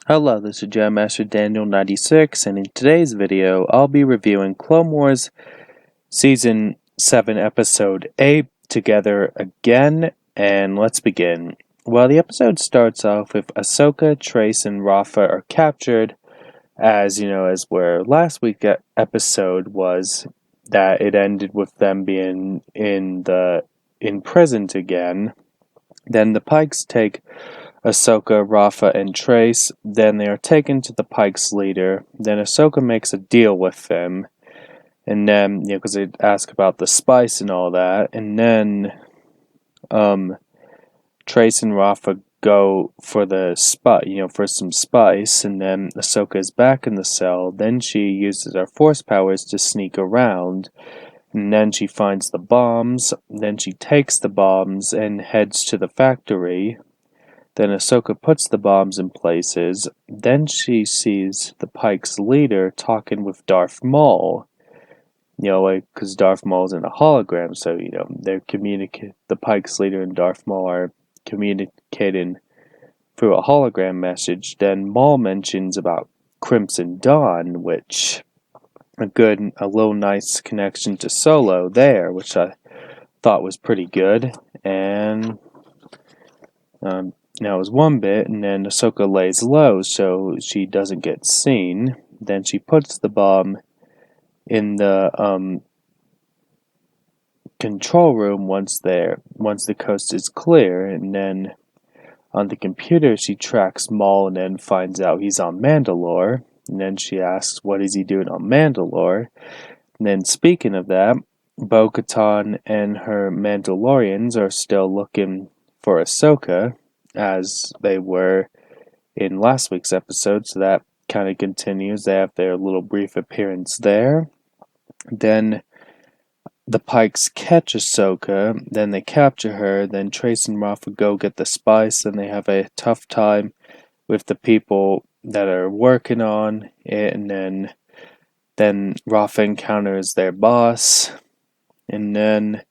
Hello, this is Jam Master Daniel 96, and in today's video, I'll be reviewing Clone Wars Season 7, Episode 8, Together Again, and let's begin. Well, the episode starts off with Ahsoka, Trace, and Rafa are captured, as where last week's episode was, that it ended with them being imprisoned again. Then the Pikes take Ahsoka, Rafa, and Trace. Then they are taken to the Pikes leader. Then Ahsoka makes a deal with them. And then, because they ask about the spice and all that. And then, Trace and Rafa go for the for some spice. And then Ahsoka is back in the cell. Then she uses her force powers to sneak around. And then she finds the bombs. Then she takes the bombs and heads to the factory. Then Ahsoka puts the bombs in places. Then she sees the Pike's leader talking with Darth Maul. Because Darth Maul's in a hologram, so the Pike's leader and Darth Maul are communicating through a hologram message. Then Maul mentions about Crimson Dawn, which a little nice connection to Solo there, which I thought was pretty good. And now it was one bit, and then Ahsoka lays low so she doesn't get seen. Then she puts the bomb in the control room once the coast is clear, and then on the computer she tracks Maul and then finds out he's on Mandalore. And then she asks, what is he doing on Mandalore? And then speaking of that, Bo-Katan and her Mandalorians are still looking for Ahsoka, as they were in last week's episode, so that kind of continues. They have their little brief appearance there. Then the Pikes catch Ahsoka, then they capture her, then Trace and Rafa go get the spice, and they have a tough time with the people that are working on it, and then Rafa encounters their boss, and then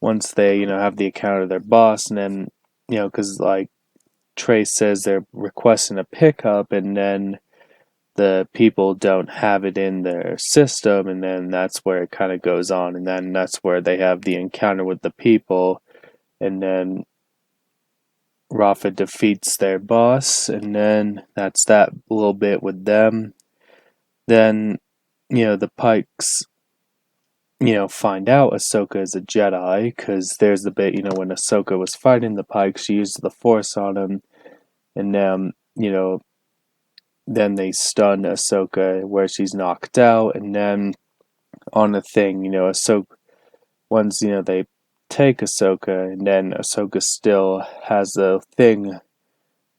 once they, have the encounter of their boss, and then, because Trace says they're requesting a pickup, and then the people don't have it in their system, and then that's where it kind of goes on, and then that's where they have the encounter with the people, and then Rafa defeats their boss, and then that's that little bit with them. Then, the Pikes, find out Ahsoka is a Jedi, because there's the bit, when Ahsoka was fighting the Pikes, she used the Force on him, and then, then they stun Ahsoka where she's knocked out, and then on the thing, Ahsoka, once, they take Ahsoka, and then Ahsoka still has the thing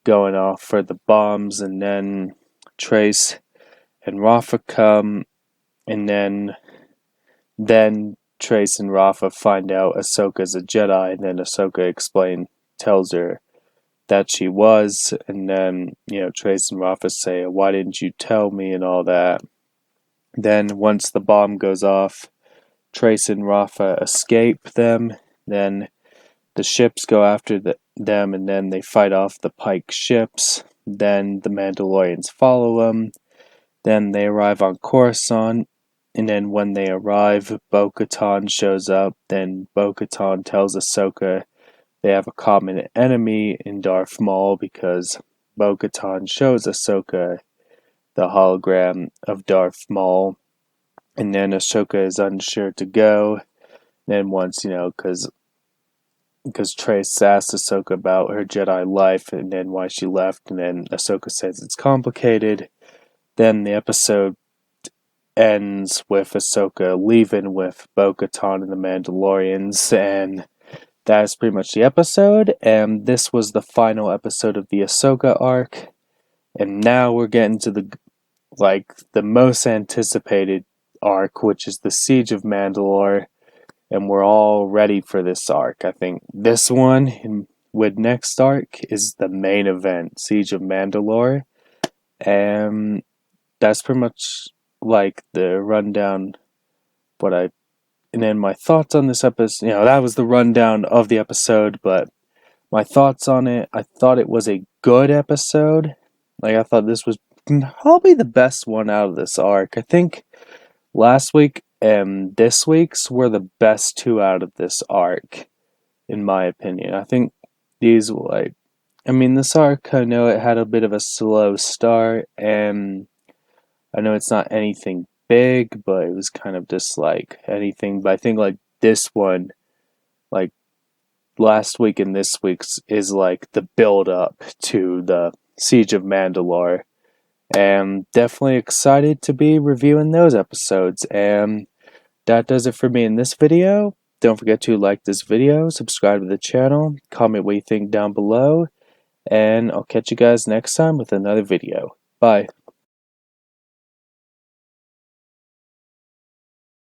going off for the bombs, and then Trace and Rafa come, and then Trace and Rafa find out Ahsoka's a Jedi, and then Ahsoka tells her that she was, and then, Trace and Rafa say, why didn't you tell me, and all that. Then, once the bomb goes off, Trace and Rafa escape them, then the ships go after them, and then they fight off the Pike ships, then the Mandalorians follow them, then they arrive on Coruscant, and then when they arrive, Bo-Katan shows up, then Bo-Katan tells Ahsoka they have a common enemy in Darth Maul, because Bo-Katan shows Ahsoka the hologram of Darth Maul, and then Ahsoka is unsure to go. Then once, because Trace asks Ahsoka about her Jedi life and then why she left, and then Ahsoka says it's complicated. Then the episode ends with Ahsoka leaving with Bo-Katan and the Mandalorians, and that is pretty much the episode, and this was the final episode of the Ahsoka arc, and now we're getting to the most anticipated arc, which is the Siege of Mandalore, and we're all ready for this arc. I think this one, with next arc, is the main event, Siege of Mandalore, and that's pretty much the rundown, and then my thoughts on this episode, that was the rundown of the episode, but my thoughts on it, I thought it was a good episode. Like, I thought this was probably the best one out of this arc. I think last week and this week's were the best two out of this arc, in my opinion. I think these were like, I mean, this arc, I know it had a bit of a slow start, and I know it's not anything big, but it was kind of just like anything. But I think like this one, like last week and this week's, is like the build up to the Siege of Mandalore. And definitely excited to be reviewing those episodes. And that does it for me in this video. Don't forget to like this video, subscribe to the channel, comment what you think down below, and I'll catch you guys next time with another video. Bye.